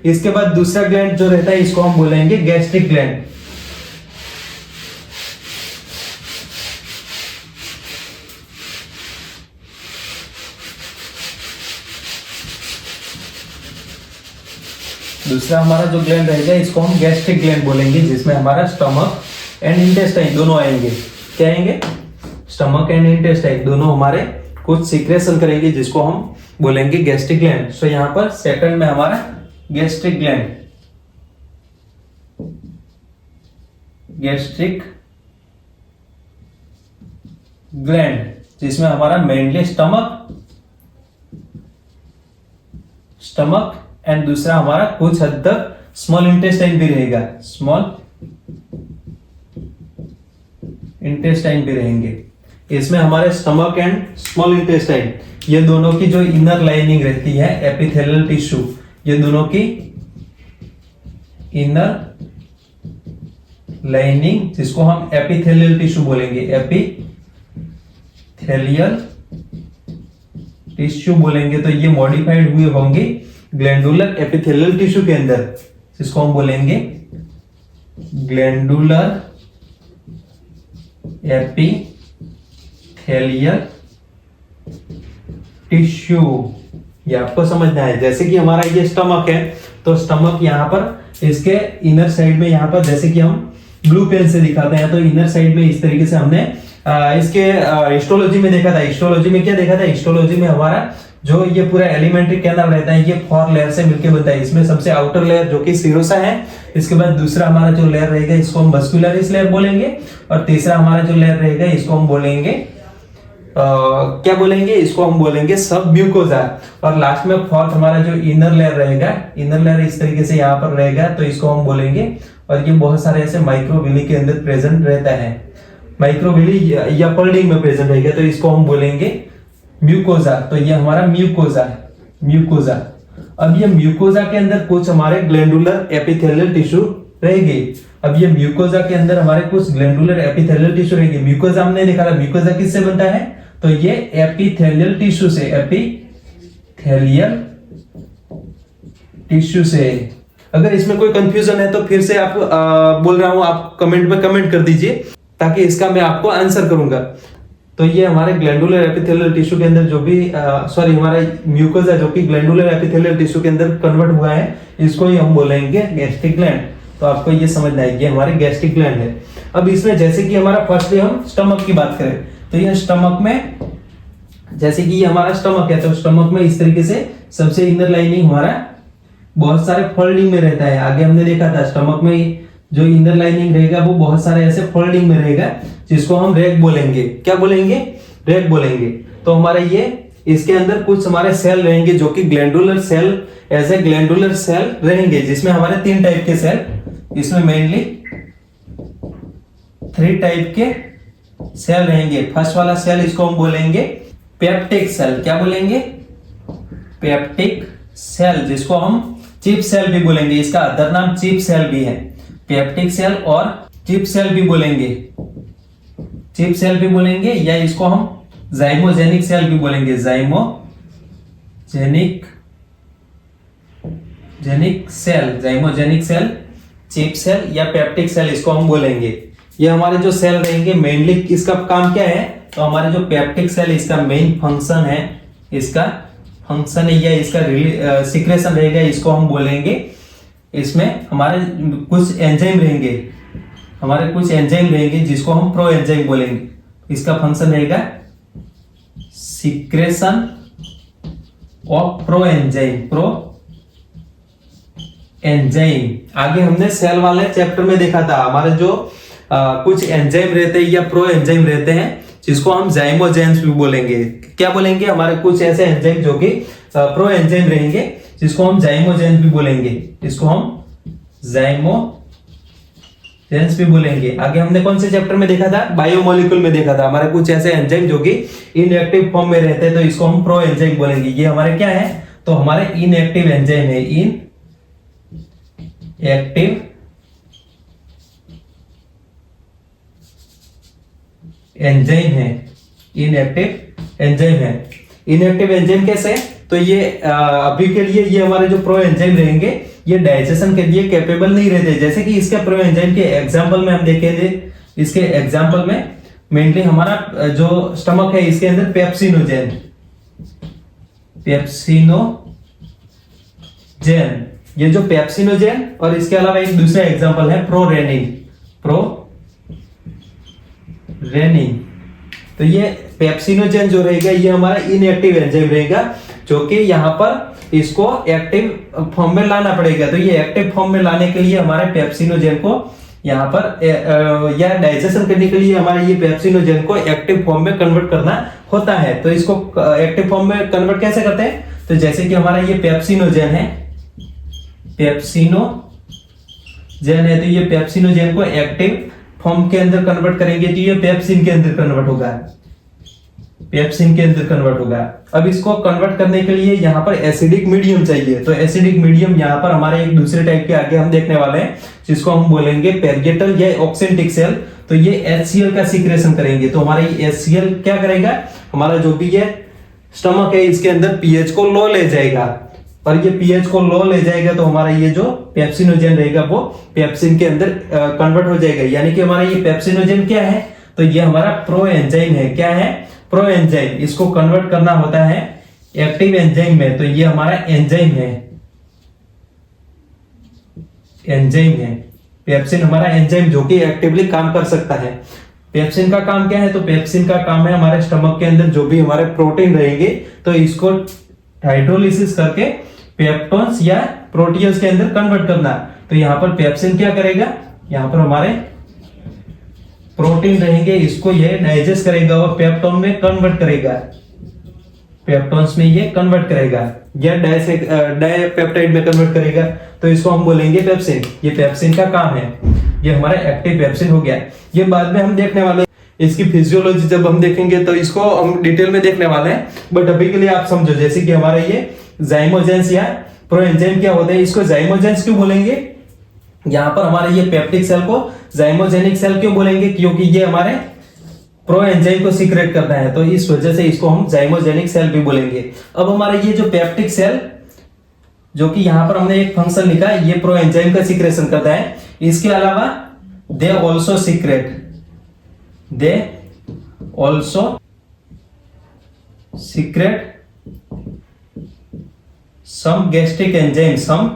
इसके बाद दूसरा ग्लैंड जो रहता है इसको हम बोलेंगे गैस्ट्रिक ग्लैंड। दूसरा हमारा जो ग्लैंड रहेगा इसको हम गैस्ट्रिक ग्लैंड बोलेंगे, जिसमें हमारा स्टमक एंड इंटेस्टाइन दोनों आएंगे। क्या आएंगे? स्टमक एंड इंटेस्टाइन दोनों हमारे कुछ सीक्रेशन करेंगे, जिसको हम बोलेंगे गैस्ट्रिक ग्लैंड। सो यहां पर सेकंड में हमारा गैस्ट्रिक ग्लैंड, गैस्ट्रिक ग्लैंड जिसमें हमारा मेनली स्टमक एंड दूसरा हमारा कुछ हद तक स्मॉल इंटेस्टाइन भी रहेगा, स्मॉल इंटेस्टाइन भी रहेंगे। इसमें हमारे स्टमक एंड स्मॉल इंटेस्टाइन ये दोनों की जो इनर लाइनिंग रहती है एपिथेलियल टिश्यू, ये दोनों की इनर लाइनिंग जिसको हम एपिथेलियल टिश्यू बोलेंगे, एपिथेलियल टिश्यू बोलेंगे, तो ये मॉडिफाइड हुए होंगे ग्लैंडुलर एपिथेलियल टिश्यू के अंदर, जिसको हम बोलेंगे ग्लैंडुलर एपिथेलियल टिश्यू। ये आपको समझना है। जैसे कि हमारा ये स्टमक है, तो स्टमक यहां पर इसके इनर साइड में, यहां पर जैसे कि हम ब्लू पेन से दिखाते हैं, तो इनर साइड में इस तरीके से हमने इसके हिस्टोलॉजी में देखा था। हिस्टोलॉजी में क्या देखा था? हिस्टोलॉजी में हमारा जो ये पूरा एलिमेंट्री कैनाल रहता है, ये 4 लेयर से मिलकर बनता है। इसमें सबसे आउटर लेयर जो कि सीरोसा है, इसके बाद दूसरा हमारा जो लेयर रहेगा इसको हम मस्कुलरिस लेयर बोलेंगे, और तीसरा हमारा जो लेयर रहेगा इसको हम बोलेंगे क्या बोलेंगे? इसको हम बोलेंगे सब म्यूकोजा। और लास्ट में फोर्थ हमारा जो इनर लेयर रहेगा, इनर लेयर इस तरीके से यहाँ पर रहेगा, तो इसको हम बोलेंगे, और ये बहुत सारे ऐसे माइक्रोविली के अंदर प्रेजेंट रहता है, माइक्रोविली या फोल्डिंग में प्रेजेंट रहेगा, तो इसको हम बोलेंगे म्यूकोजा। तो ये हमारा म्यूकोजा है, म्यूकोजा। अब ये म्यूकोजा के अंदर कुछ हमारे ग्लैंडुलर एपिथेलियल टिश्यू रहेगी। अब ये म्यूकोजा के अंदर हमारे कुछ ग्लैंडुलर एपिथेलियल टिश्यू रहेगी। म्यूकोजा हमने देखा था, म्यूकोजा किससे बनता है? तो ये एपिथेलियल टिश्यू से, एपिथेलियल टिश्यू से। अगर इसमें कोई कंफ्यूजन है तो फिर से आप बोल रहा हूं, आप कमेंट में कमेंट कर दीजिए, ताकि इसका मैं आपको आंसर करूंगा। तो ये हमारे ग्लैंडुलर एपिथेलियल टिश्यू के अंदर जो भी हमारा म्यूकोजा जो कि ग्लैंडुलर एपिथेलियल टिश्यू के अंदर कन्वर्ट हुआ है, इसको ही हम बोलेंगे गैस्ट्रिक ग्लैंड। तो आपको ये समझना है, ये हमारे गैस्ट्रिक ग्लैंड है। अब इसमें जैसे कि हमारा फर्स्टली हम स्टमक की बात करें, तो ये स्टमक में, जैसे कि ये हमारा स्टमक है, तो स्टमक में इस तरीके से सबसे इनर लाइनिंग हमारा बहुत सारे फोल्डिंग में रहता है। आगे हमने देखा था स्टमक में जो इनर लाइनिंग रहेगा वो बहुत सारे ऐसे फोल्डिंग में रहेगा, जिसको हम रेग बोलेंगे। क्या बोलेंगे? रेग बोलेंगे। तो हमारे ये इसके अंदर कुछ हमारे सेल रहेंगे जो कि ग्लैंडुलर सेल, ऐसे ग्लैंडुलर सेल रहेंगे, जिसमें हमारे 3 टाइप के सेल, इसमें मेनली 3 टाइप के सेल रहेंगे। फर्स्ट वाला सेल इसको हम बोलेंगे पेप्टिक सेल। क्या बोलेंगे? पेप्टिक सेल, जिसको हम चिप सेल भी बोलेंगे, इसका अदर नाम चिप सेल भी है। पेप्टिक सेल और चिप सेल भी बोलेंगे, चिप सेल भी बोलेंगे, या इसको हम जाइमोजेनिक सेल भी बोलेंगे, जाइमोजेनिक जाइमोजेनिक सेल, चिप सेल या पेप्टिक सेल इसको हम बोलेंगे। ये हमारे जो सेल रहेंगे मेनली इसका काम क्या है? तो हमारे जो पेप्टिक सेल इसका मेन फंक्शन है, इसका फंक्शन है या इसका सीक्रेशन रहेगा, इसको हम बोलेंगे, इसमें हमारे कुछ एंजाइम रहेंगे, जिसको हम प्रो एंजाइम बोलेंगे। इसका फंक्शन रहेगा सीक्रेशन ऑफ प्रो एंजाइम। आगे हमने सेल वाले चैप्टर में देखा था, हमारे जो कुछ एंजाइम रहते हैं या प्रो एंजाइम रहते हैं, जिसको हम जाइमोजेन्स भी बोलेंगे। क्या बोलेंगे? हमारे कुछ ऐसे एंजाइम जो कि प्रो एंजाइम रहेंगे, जिसको हम जाइमोजेन्स भी बोलेंगे, इसको हम जाइमोजेन्स भी बोलेंगे। आगे हमने कौन से चैप्टर में देखा था? बायोमोलिक्यूल में देखा था। हमारे कुछ ऐसे एंजाइम जो कि इनएक्टिव फॉर्म में रहते हैं, तो इसको हम प्रो एंजाइम बोलेंगे। ये हमारे क्या है? तो हमारे इनएक्टिव एंजाइम है, इनएक्टिव एंजाइम है, इनएक्टिव एंजाइम है। इनएक्टिव एंजाइम कैसे? तो ये अभी के लिए ये हमारे जो प्रो एंजाइम रहेंगे, ये डाइजेशन के लिए कैपेबल नहीं रहते। जैसे कि इसके प्रो एंजाइम के एग्जांपल में हम देखेंगे, इसके एग्जांपल में मेनली हमारा जो स्टमक है इसके अंदर पेप्सिनोजेन ये जो पेप्सिनोजेन और इसके अलावा एक दूसरा एग्जांपल है प्रोरेनिन। तो ये पेप्सिनोजेन जो रहेगा ये हमारा इनएक्टिव एंजाइम रहेगा, जो कि यहाँ पर इसको एक्टिव फॉर्म में लाना पड़ेगा। तो ये एक्टिव फॉर्म में लाने के लिए हमारे पेप्सिनोजेन को यहाँ पर या डाइजेशन करने के लिए हमारे ये पेप्सिनोजेन को एक्टिव फॉर्म में कन्वर्ट करना होता है। तो इसको एक्टिव फॉर्म में कन्वर्ट कैसे करते हैं? तो जैसे कि हमारा ये पेप्सिनोजेन है, तो ये पेप्सिनोजेन को एक्टिव फॉर्म के अंदर कन्वर्ट करेंगे तो ये पेप्सिन के अंदर कन्वर्ट होगा। अब इसको कन्वर्ट करने के लिए यहाँ पर एसिडिक मीडियम चाहिए। तो एसिडिक मीडियम यहाँ पर हमारे एक दूसरे टाइप के आगे हम देखने वाले हैं, जिसको हम बोलेंगे पेरिएटल या ऑक्सेंटिक सेल। तो ये HCl का सीक्रेशन करेंगे। तो हमारा ये HCl क्या करेगा? हमारा जो भी ये स्टमक है इसके अंदर pH को लो ले जाएगा, और ये pH को लो ले जाएगा तो हमारा ये जो पेप्सिनोजेन रहेगा वो पेप्सिन के अंदर कन्वर्ट हो जाएगा। यानी कि हमारा ये पेप्सिनोजेन क्या है? तो ये हमारा प्रो एंजाइम है। क्या है? Pro enzyme. इसको कन्वर्ट करना होता है एक्टिव एंजाइम में। तो ये हमारा एंजाइम है पेप्सिन हमारा एंजाइम जो कि एक्टिवली काम कर सकता है। पेप्सिन का काम क्या है? तो पेप्सिन का काम है हमारे स्टमक के अंदर जो भी हमारे प्रोटीन रहेंगे तो इसको हाइड्रोलिसिस करके पेप्टोन्स या प्रोटीन्स के अंदर कन्वर्ट करना। तो यहाँ पर पेप्सिन क्या करेगा? यहाँ पर हमारे प्रोटीन रहेंगे, इसको ये डाइजेस्ट करेगा और पेप्टोन में कन्वर्ट करेगा, पेप्टोन्स में ये कन्वर्ट करेगा या डाइपेप्टाइड में कन्वर्ट करेगा। तो इसको हम बोलेंगे पेप्सिन। ये पेप्सिन का काम है। ये हमारा एक्टिव पेप्सिन हो गया। ये बाद में हम देखने वाले, इसकी फिजियोलॉजी जब हम देखेंगे तो इसको हम डिटेल में देखने वाले हैं। बट अभी के लिए आप समझो, जैसे कि हमारा ये जाइमोजेंस या प्रोएंजाइम क्या होता है, इसको जाइमोजेंस क्यों बोलेंगे? यहाँ पर हमारे ये पेप्टिक सेल को जाइमोजेनिक सेल क्यों बोलेंगे? क्योंकि ये हमारे प्रोएंजाइम को सीक्रेट करता है, तो इस वजह से इसको हम जाइमोजेनिक सेल भी बोलेंगे। अब हमारा ये जो पेप्टिक सेल, जो कि यहाँ पर हमने एक फंक्शन लिखा है, ये प्रोएंजाइम का सीक्रेशन करता है। इसके अलावा they also secret some gastric enzyme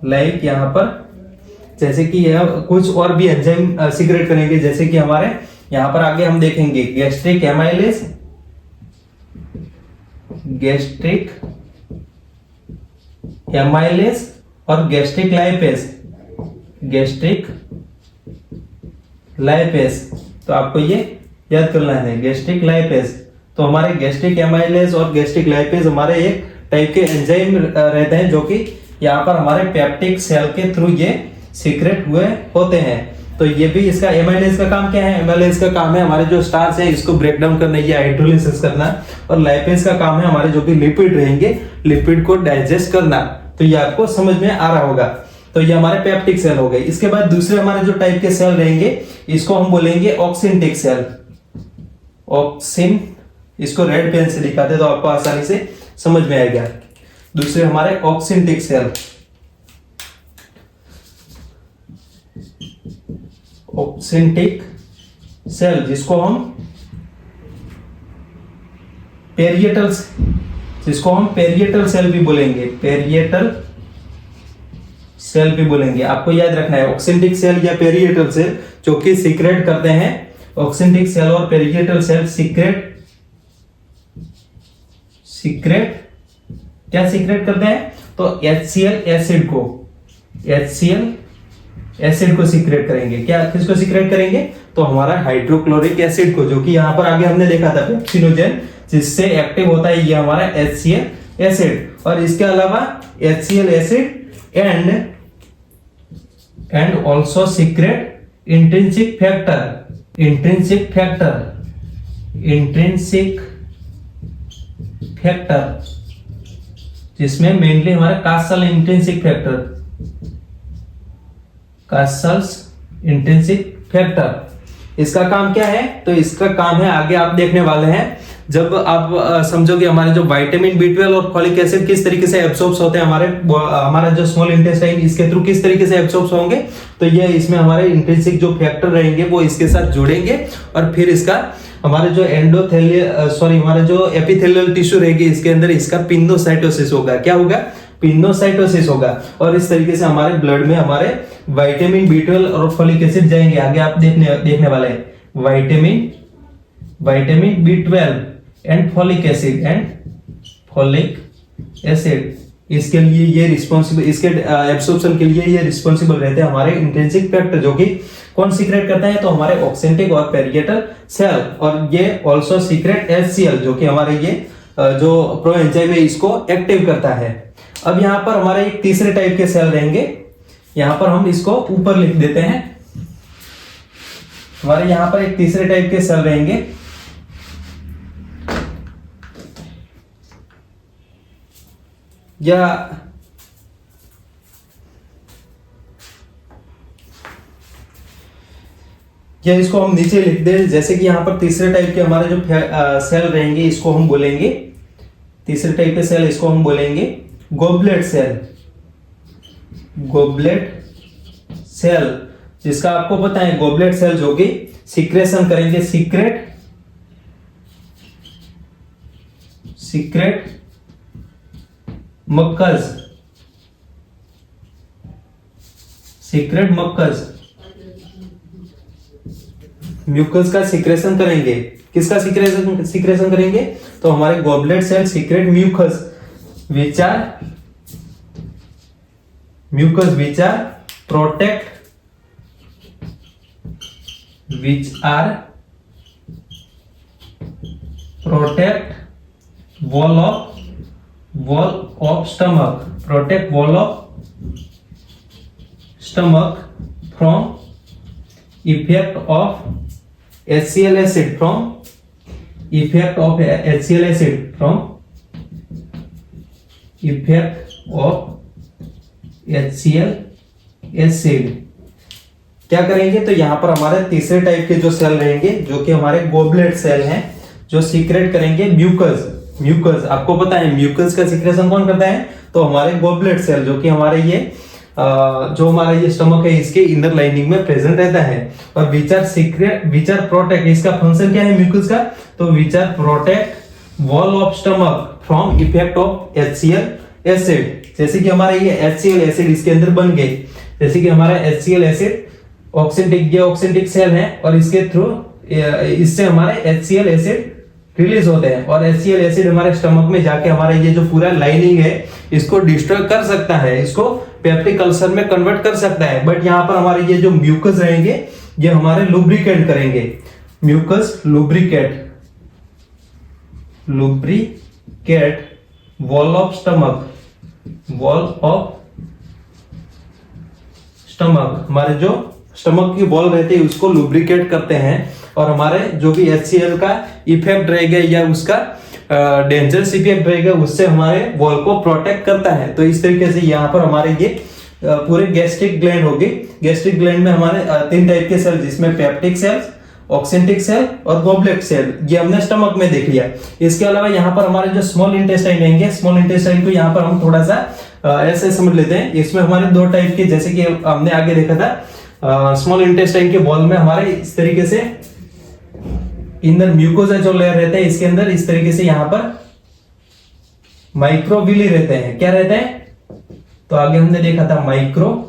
like यहाँ पर जैसे कि यह कुछ और भी एंजाइम सीक्रेट करेंगे। जैसे कि हमारे यहाँ पर आगे हम देखेंगे गैस्ट्रिक एमाइलेज और गैस्ट्रिक लाइपेज। तो आपको ये याद करना है, गैस्ट्रिक लाइपेज। तो हमारे गैस्ट्रिक एमाइलेज और गैस्ट्रिक लाइपेज हमारे एक टाइप के एंजाइम रहते हैं, जो कि यहाँ पर हमारे पेप्टिक सेल के थ्रू ये सीक्रेट हुए होते हैं। तो ये भी, इसका एमाइलेज का काम क्या है? एमाइलेज का काम है हमारे जो स्टार्च है इसको ब्रेक डाउन करना या हाइड्रोलिसिस करना, और लाइपेज का काम है हमारे जो भी लिपिड रहेंगे, लिपिड को डाइजेस्ट करना। तो ये आपको समझ में आ रहा होगा। तो ये हमारे पेप्टिक सेल हो गए। इसके बाद दूसरे हमारे जो टाइप के सेल रहेंगे इसको हम बोलेंगे ऑक्सिंटिक सेल। इसको रेड पेन से दिखाते तो आपको आसानी से समझ में आएगा। दूसरे हमारे ऑक्सिंटिक सेल जिसको हम पेरिएटल सेल भी बोलेंगे। आपको याद रखना है ऑक्सिंटिक सेल या पेरिएटल सेल जो कि सीक्रेट करते हैं। ऑक्सिंटिक सेल और पेरिएटल सेल क्या सीक्रेट करते हैं? तो HCl एसिड को सीक्रेट करेंगे। किसको सीक्रेट करेंगे? तो हमारा हाइड्रोक्लोरिक एसिड को, जो कि यहाँ पर आगे हमने देखा था पेप्सिनोजेन, जिससे एक्टिव होता है ये हमारा HCl एसिड। और इसके अलावा HCl acid and also secret intrinsic factor जिसमें मेनली हमारा कास्टल इंट्रिंसिक फैक्टर इसका काम क्या है? तो इसका काम है, आगे आप देखने वाले हैं जब आप समझोगे हमारे जो विटामिन B12 और फॉलिक एसिड किस तरीके से एब्सॉर्ब होते हैं, हमारा जो स्मॉल इंटेस्टाइन इसके थ्रू किस तरीके से एब्सॉर्ब होंगे, तो ये इसमें हमारे इंट्रिंसिक जो फैक्टर रहेंगे वो इसके साथ जुड़ेंगे और फिर इसका हमारे जो हमारे जो एपिथेलियल टिश्यू रहेगी इसके अंदर इसका पिंडोसाइटोसिस होगा। क्या होगा? पिंडोसाइटोसिस होगा। और इस तरीके से हमारे ब्लड में हमारे विटामिन B12 और फॉलिक एसिड जाएंगे। आगे आप देखने वाले हैं vitamin B12 and folic acid इसके लिए ये रिस्पॉन्सिबल, इसके एब्सॉर्प्शन के लिए ये रिस्पॉन्सिबल रहते हैं हमारे इंट्रिंसिक फैक्टर, जो कि कौन सीक्रेट करता है? तो हमारे ऑक्सेंटिक और पेरिगेटल सेल, और ये ऑल्सो सीक्रेट HCl जो कि हमारे ये जो प्रोएंजाइम है इसको एक्टिव करता है। अब यहाँ पर हमारे एक तीसरे टाइप के सेल रहेंगे, यहाँ पर हम इसको ऊपर लिख देते हैं। हमारे यहाँ पर एक तीसरे टाइप के सेल रहेंगे, या इसको हम नीचे लिख दें, जैसे कि यहां पर तीसरे टाइप के हमारे जो सेल रहेंगे इसको हम बोलेंगे, तीसरे टाइप के सेल इसको हम बोलेंगे गोबलेट सेल, जिसका आपको पता है गोबलेट सेल जो कि सीक्रेशन करेंगे, सीक्रेट मक्कज म्यूकस का सीक्रेशन करेंगे। किसका सीक्रेशन करेंगे? तो हमारे goblet cell secrete mucus which are protect wall of stomach from effect of HCl acid from effect of HCl acid क्या करेंगे? तो यहां पर हमारे तीसरे टाइप के जो सेल रहेंगे जो कि हमारे गोबलेट सेल हैं, जो सीक्रेट करेंगे म्यूकस। आपको पता है म्यूकस का सीक्रेशन कौन करता है? तो हमारे गोबलेट सेल, जो कि हमारे ये जो हमारा ये स्टमक है इसके इनर लाइनिंग में प्रेजेंट रहता है। और विच आर प्रोटेक्ट, इसका फंक्शन क्या है म्यूकस का? तो which are protect wall of stomach from effect of HCl acid. जैसे कि हमारा ये HCl एसिड इसके अंदर बन गए, जैसे कि हमारा HCl एसिड ऑक्सेंटिक सेल है और इसके थ्रू इससे हमारे HCl एसिड रिलीज होते हैं और HCl एसिड हमारे स्टमक में जाके हमारा ये जो पूरा लाइनिंग है इसको डिस्ट्रॉय कर सकता है, इसको पेप्टिक अल्सर में कन्वर्ट कर सकता है। बट यहाँ पर हमारे ये जो म्यूकस रहेंगे ये हमारे लुब्रिकेट करेंगे, mucus lubricate wall of stomach, हमारे जो स्टमक की वॉल रहती है उसको लुब्रिकेट करते हैं और हमारे जो भी HCl का इफेक्ट रहेगा या उसका डेंजरस इफेक्ट रहेगा उससे हमारे वॉल को प्रोटेक्ट करता है। तो इस तरीके से यहाँ पर हमारे ये पूरे गैस्ट्रिक ग्लैंड होगी। गैस्ट्रिक ग्लैंड में हमारे 3 टाइप के सेल, जिसमें पेप्टिक सेल्स, ऑक्सेंटिक सेल और गोबलेट सेल, ये हमने स्टमक में देख लिया। इसके अलावा यहाँ पर हमारे जो स्मॉल इंटेस्टाइन रहेंगे, स्मॉल इंटेस्टाइन को यहाँ पर हम थोड़ा सा ऐसे समझ लेते हैं। इसमें हमारे 2 टाइप के, जैसे कि हमने आगे देखा था स्मॉल इंटेस्टाइन के वॉल में हमारे इस तरीके से इनर म्यूकोसा जो लेयर रहता है इसके अंदर इस तरीके से यहाँ पर माइक्रोविली रहते हैं। क्या रहते हैं? तो आगे हमने देखा था माइक्रोविली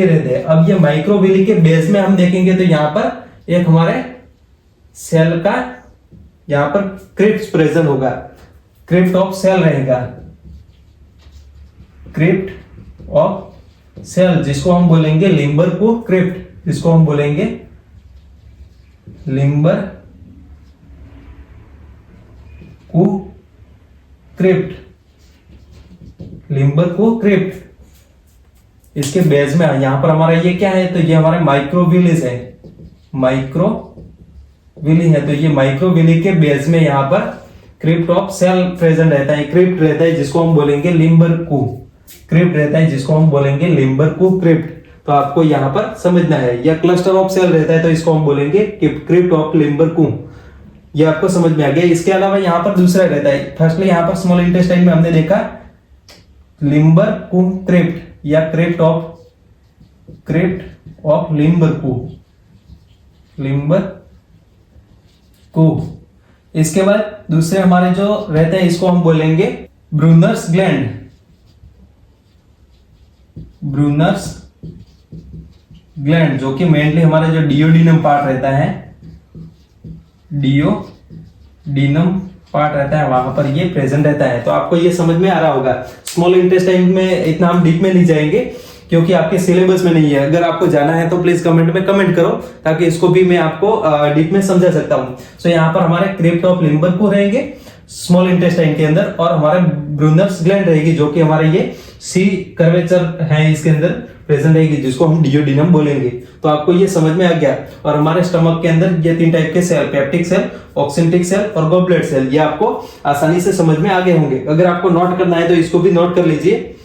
रहते हैं। अब ये माइक्रोविली के बेस में हम देखेंगे तो यहाँ पर एक हमारे सेल का यहाँ पर क्रिप्ट प्रेजेंट होगा, क्रिप्ट ऑफ सेल रहेगा, क्रिप्ट ऑफ सेल, जिसको हम बोलेंगे लिम्बर को क्रिप्ट, जिसको हम बोलेंगे लिम्बर को क्रिप्ट। इसके बेस में यहां पर हमारा ये क्या है? तो ये हमारे माइक्रोविलीज है, माइक्रोविली है। तो ये माइक्रोविली के बेस में यहां पर क्रिप्ट ऑफ सेल प्रेजेंट रहता है, क्रिप्ट रहता है जिसको हम बोलेंगे लिम्बर को क्रिप्ट रहता है, जिसको हम बोलेंगे लिम्बर को क्रिप्ट। तो आपको यहाँ पर समझना है। या क्लस्टर ऑफ सेल रहता है तो इसको हम बोलेंगे क्रिप्ट ऑफ लिम्बरकुम। ये आपको समझ में आ गया। इसके अलावा यहाँ पर दूसरा रहता है, फर्स्टली यहाँ पर स्मॉल इंटेस्टाइन में हमने देखा लिम्बरकुम क्रिप्ट या क्रिप्ट ऑफ लिम्बरकुम। इसके बाद दूसरे हमारे जो रहते हैं इसको हम बोलेंगे ब्रूनर्स ग्लैंड, जो कि मेनली हमारा जो डियोडिनम पार्ट रहता है, डियोडिनम पार्ट रहता है वहां पर ये प्रेजेंट रहता है। तो आपको ये समझ में आ रहा होगा। स्मॉल इंटेस्टाइन में इतना हम डीप में नहीं जाएंगे क्योंकि आपके सिलेबस में नहीं है। अगर आपको जाना है तो प्लीज कमेंट में कमेंट करो ताकि इसको भी मैं आपको डीप में समझा सकता हूं। सो यहाँ पर हमारे क्रिप्ट ऑफ लिम्बरकुम रहेंगे स्मॉल इंटेस्टाइन के अंदर, और हमारे ब्रूनर्स ग्लैंड रहेगी जो कि हमारे ये सी कर्वेचर है इसके अंदर प्रेजेंट रहेगी, जिसको हम डियोडिनम बोलेंगे। तो आपको ये समझ में आ गया। और हमारे स्टमक के अंदर ये 3 टाइप के सेल, पेप्टिक सेल, ऑक्सिनटिक सेल और गॉबलेट सेल, ये आपको आसानी से समझ में आ गए होंगे। अगर आपको नोट करना है तो इसको भी नोट कर लीजिए।